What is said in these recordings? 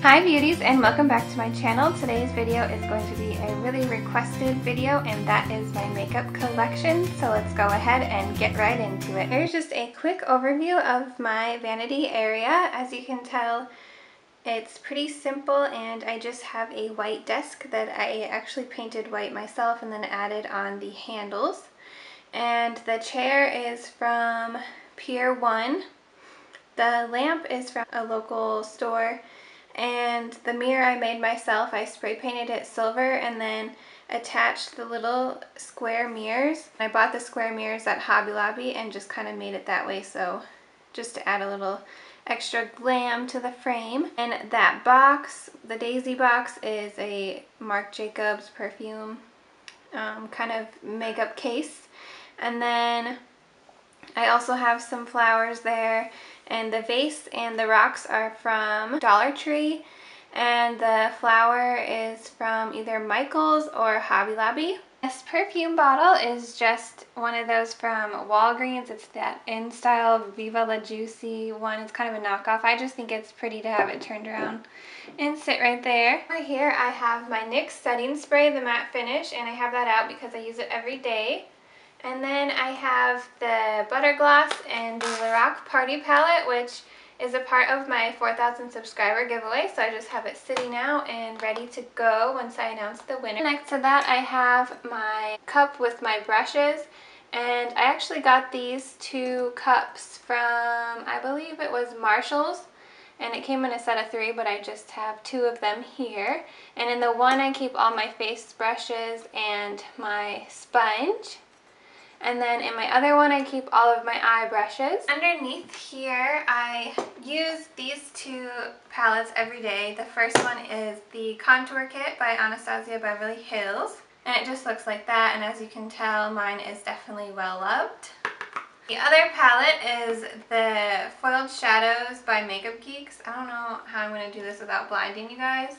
Hi beauties, and welcome back to my channel. Today's video is going to be a really requested video, and that is my makeup collection. So let's go ahead and get right into it. Here's just a quick overview of my vanity area. As you can tell, it's pretty simple, and I just have a white desk that I actually painted white myself and then added on the handles. And the chair is from Pier 1. The lamp is from a local store, and the mirror I made myself. I spray painted it silver and then attached the little square mirrors. I bought the square mirrors at Hobby Lobby and just kind of made it that way, so just to add a little extra glam to the frame. And that box, the Daisy box, is a Marc Jacobs perfume kind of makeup case. And then I also have some flowers there, and the vase and the rocks are from Dollar Tree, and the flower is from either Michael's or Hobby Lobby. This perfume bottle is just one of those from Walgreens. It's that In Style Viva La Juicy one. It's kind of a knockoff. I just think it's pretty to have it turned around and sit right there. Right here I have my NYX setting spray, the matte finish, and I have that out because I use it every day. And then I have the Butter Gloss and the Lorac Party Palette, which is a part of my 4,000 subscriber giveaway. So I just have it sitting out and ready to go once I announce the winner. Next to that, I have my cup with my brushes. And I actually got these two cups from, I believe it was Marshall's. And it came in a set of 3, but I just have 2 of them here. And in the one, I keep all my face brushes and my sponge. And then in my other one, I keep all of my eye brushes. Underneath here, I use these 2 palettes every day. The first one is the Contour Kit by Anastasia Beverly Hills. And it just looks like that, and as you can tell, mine is definitely well loved. The other palette is the Foiled Shadows by Makeup Geeks. I don't know how I'm going to do this without blinding you guys,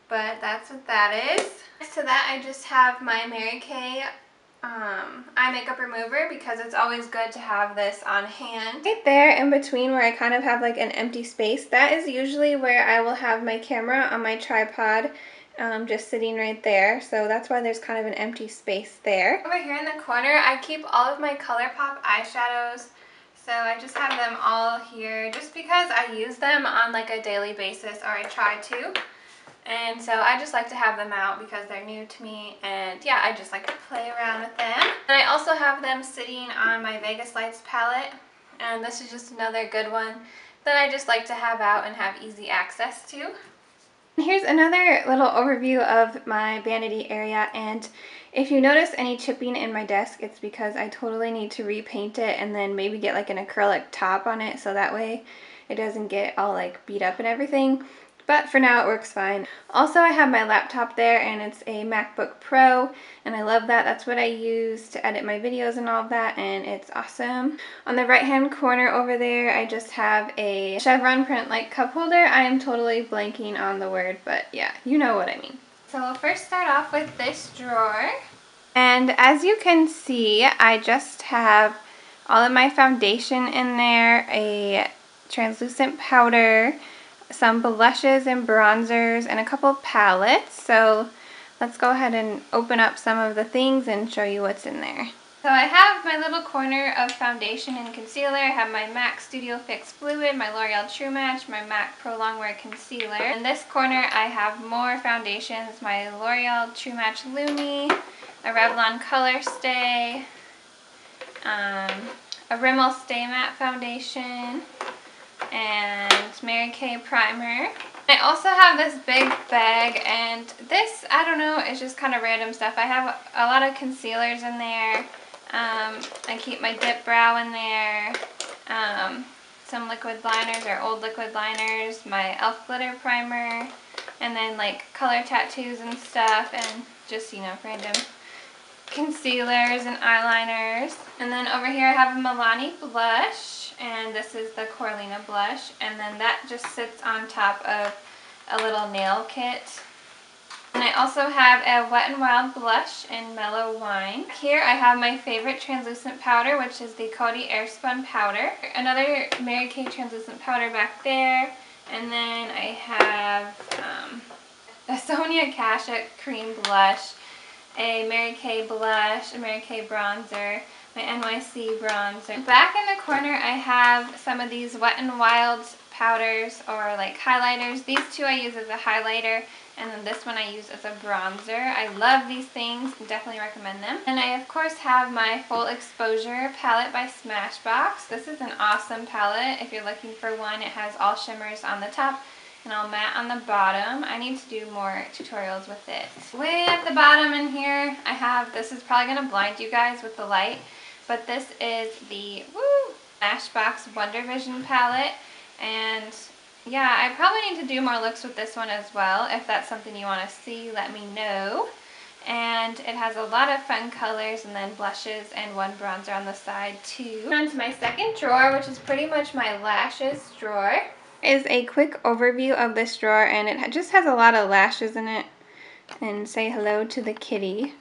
but that's what that is. Next to that, I just have my Mary Kay eye makeup remover, because it's always good to have this on hand. Right there in between where I kind of have like an empty space, that is usually where I will have my camera on my tripod, just sitting right there. So that's why there's kind of an empty space there. Over here in the corner, I keep all of my ColourPop eyeshadows. So I just have them all here just because I use them on like a daily basis, or I try to. And so I just like to have them out because they're new to me, and yeah, I just like to play around with them. And I also have them sitting on my Vegas Lights palette, and this is just another good one that I just like to have out and have easy access to. Here's another little overview of my vanity area, and if you notice any chipping in my desk, it's because I totally need to repaint it and then maybe get like an acrylic top on it so that way it doesn't get all like beat up and everything. But for now it works fine. Also, I have my laptop there, and it's a MacBook Pro, and I love that. That's what I use to edit my videos and all of that, and it's awesome. On the right hand corner over there, I just have a chevron print like cup holder. I am totally blanking on the word, but yeah, you know what I mean. So we'll first start off with this drawer. And as you can see, I just have all of my foundation in there, a translucent powder, some blushes and bronzers, and a couple palettes. So let's go ahead and open up some of the things and show you what's in there. So I have my little corner of foundation and concealer. I have my MAC Studio Fix Fluid, my L'Oreal True Match, my MAC Pro Longwear Concealer. In this corner I have more foundations, my L'Oreal True Match Lumi, a Revlon Color Stay, a Rimmel Stay Matte Foundation, and Mary Kay primer. I also have this big bag, and this, I don't know, it's just kind of random stuff. I have a lot of concealers in there. I keep my dip brow in there, some liquid liners or old liquid liners, my e.l.f. glitter primer, and then like color tattoos and stuff, and just, you know, random concealers and eyeliners. And then over here I have a Milani blush, and this is the Corlina blush, and then that just sits on top of a little nail kit. And I also have a Wet n Wild blush in Mellow Wine. Here I have my favorite translucent powder, which is the Coty Airspun powder. Another Mary Kay translucent powder back there, And then I have a Sonia Kashuk cream blush, a Mary Kay blush, a Mary Kay bronzer, my NYC bronzer. Back in the corner I have some of these Wet n Wild powders or like highlighters. These two I use as a highlighter, and then this one I use as a bronzer. I love these things, definitely recommend them. And I of course have my Full Exposure palette by Smashbox. This is an awesome palette if you're looking for one. It has all shimmers on the top and all matte on the bottom. I need to do more tutorials with it. Way at the bottom in here I have, this is probably going to blind you guys with the light, but this is the Smashbox Wonder Vision palette. And yeah, I probably need to do more looks with this one as well. If that's something you want to see, let me know. And it has a lot of fun colors, and then blushes and one bronzer on the side too. On to my second drawer, which is pretty much my lashes drawer. Is a quick overview of this drawer, and it just has a lot of lashes in it. And say hello to the kitty.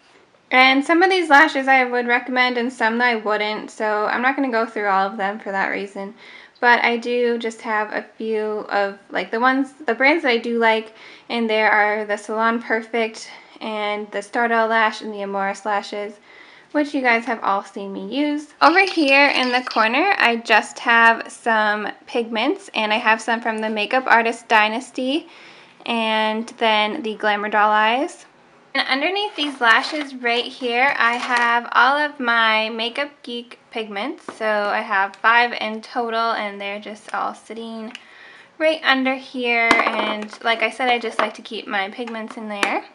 And some of these lashes I would recommend and some that I wouldn't, so I'm not going to go through all of them for that reason. But I do just have a few of like the brands that I do like, and there are the Salon Perfect and the Stardust Lash and the Amoris lashes, which you guys have all seen me use. Over here in the corner I just have some pigments, and I have some from the Makeup Artist Dynasty and then the Glamour Doll Eyes. And underneath these lashes right here, I have all of my Makeup Geek pigments. So I have 5 in total, and they're just all sitting right under here. And like I said, I just like to keep my pigments in there.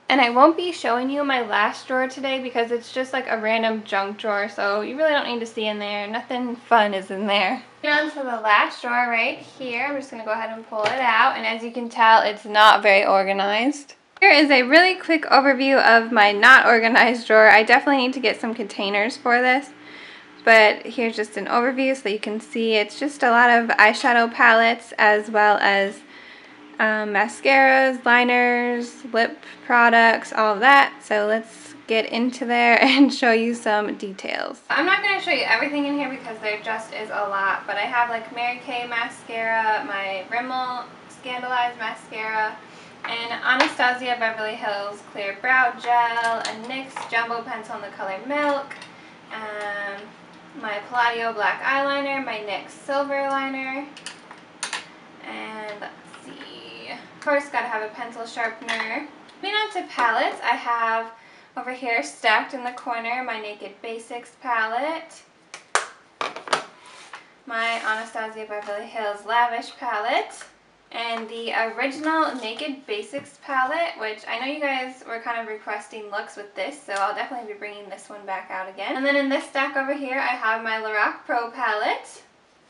And I won't be showing you my lash drawer today because it's just like a random junk drawer, so you really don't need to see in there. Nothing fun is in there. On to the lash drawer right here. I'm just going to go ahead and pull it out, and as you can tell, it's not very organized. Here is a really quick overview of my not organized drawer. I definitely need to get some containers for this, but here's just an overview so you can see. It's just a lot of eyeshadow palettes as well as mascaras, liners, lip products, all of that. So let's get into there and show you some details. I'm not going to show you everything in here because there just is a lot, but I have like Mary Kay mascara, my Rimmel Scandalized mascara, and Anastasia Beverly Hills Clear Brow Gel, a NYX Jumbo Pencil in the color Milk, my Palladio Black Eyeliner, my NYX Silver Liner, and let's see, of course gotta have a pencil sharpener. Moving on to palettes, I have over here stacked in the corner my Naked Basics palette, my Anastasia Beverly Hills Lavish palette, and the original Naked Basics palette, which I know you guys were kind of requesting looks with this, so I'll definitely be bringing this one back out again. And then in this stack over here, I have my Lorac Pro palette.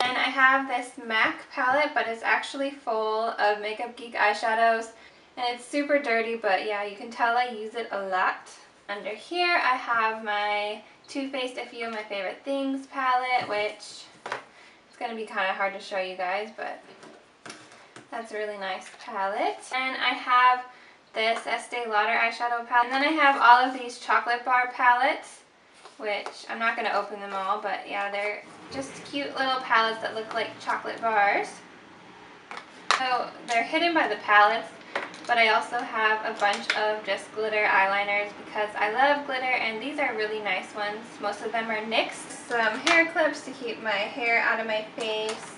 And I have this MAC palette, but it's actually full of Makeup Geek eyeshadows. And it's super dirty, but yeah, you can tell I use it a lot. Under here, I have my Too Faced A Few of My Favorite Things palette, which it's going to be kind of hard to show you guys, but that's a really nice palette. And I have this Estee Lauder eyeshadow palette. And then I have all of these chocolate bar palettes, which I'm not going to open them all, but yeah, they're just cute little palettes that look like chocolate bars. So they're hidden by the palettes, but I also have a bunch of just glitter eyeliners because I love glitter, and these are really nice ones. Most of them are NYX. Some hair clips to keep my hair out of my face.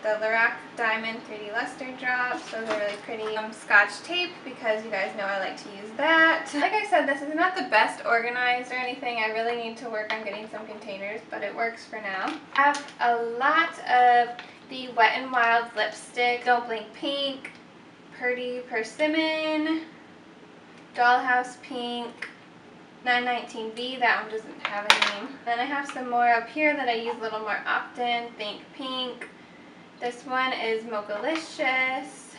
The Lorac Diamond 3D Luster Drops, those are really pretty. Scotch tape because you guys know I like to use that. Like I said, this is not the best organized or anything. I really need to work on getting some containers, but it works for now. I have a lot of the Wet n Wild lipstick, Don't Blink Pink, Purdy Persimmon, Dollhouse Pink, 919B, that one doesn't have a name. Then I have some more up here that I use a little more often. Think Pink. This one is Mochalicious.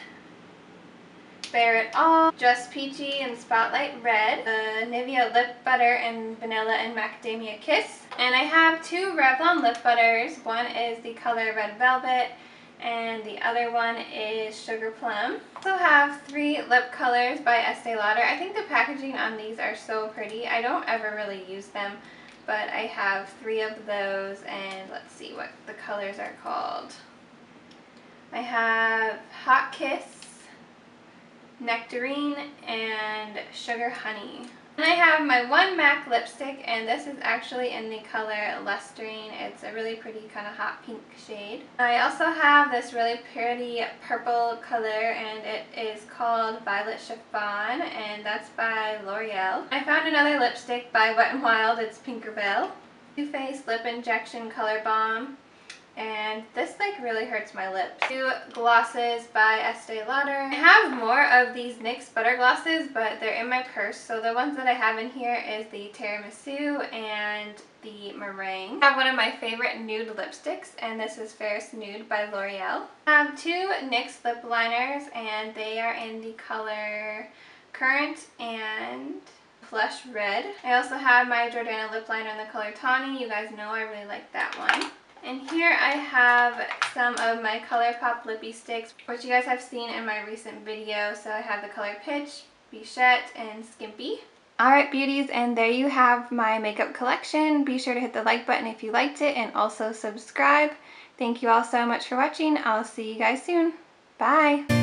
Bare It All. Just Peachy and Spotlight Red. Nivea Lip Butter and Vanilla and Macadamia Kiss. And I have 2 Revlon lip butters. One is the color Red Velvet, and the other one is Sugar Plum. I also have 3 lip colors by Estee Lauder. I think the packaging on these are so pretty. I don't ever really use them, but I have 3 of those, and let's see what the colors are called. I have Hot Kiss, Nectarine, and Sugar Honey. And I have my one MAC lipstick, and this is actually in the color Lustrine. It's a really pretty kind of hot pink shade. I also have this really pretty purple color, and it is called Violet Chiffon, and that's by L'Oreal. I found another lipstick by Wet n Wild. It's Tinkerbell. Too Faced Lip Injection Color Balm. And this like really hurts my lips. Two glosses by Estee Lauder. I have more of these NYX butter glosses, but they're in my purse. So the ones that I have in here is the Tiramisu and the Meringue. I have one of my favorite nude lipsticks, and this is Ferris Nude by L'Oreal. I have two NYX lip liners, and they are in the color Currant and Flush Red. I also have my Jordana lip liner in the color Tawny. You guys know I really like that one. And here I have some of my ColourPop lippy sticks, which you guys have seen in my recent video. So I have the color Pitch, Bichette, and Skimpy. Alright beauties, and there you have my makeup collection. Be sure to hit the like button if you liked it, and also subscribe. Thank you all so much for watching. I'll see you guys soon. Bye!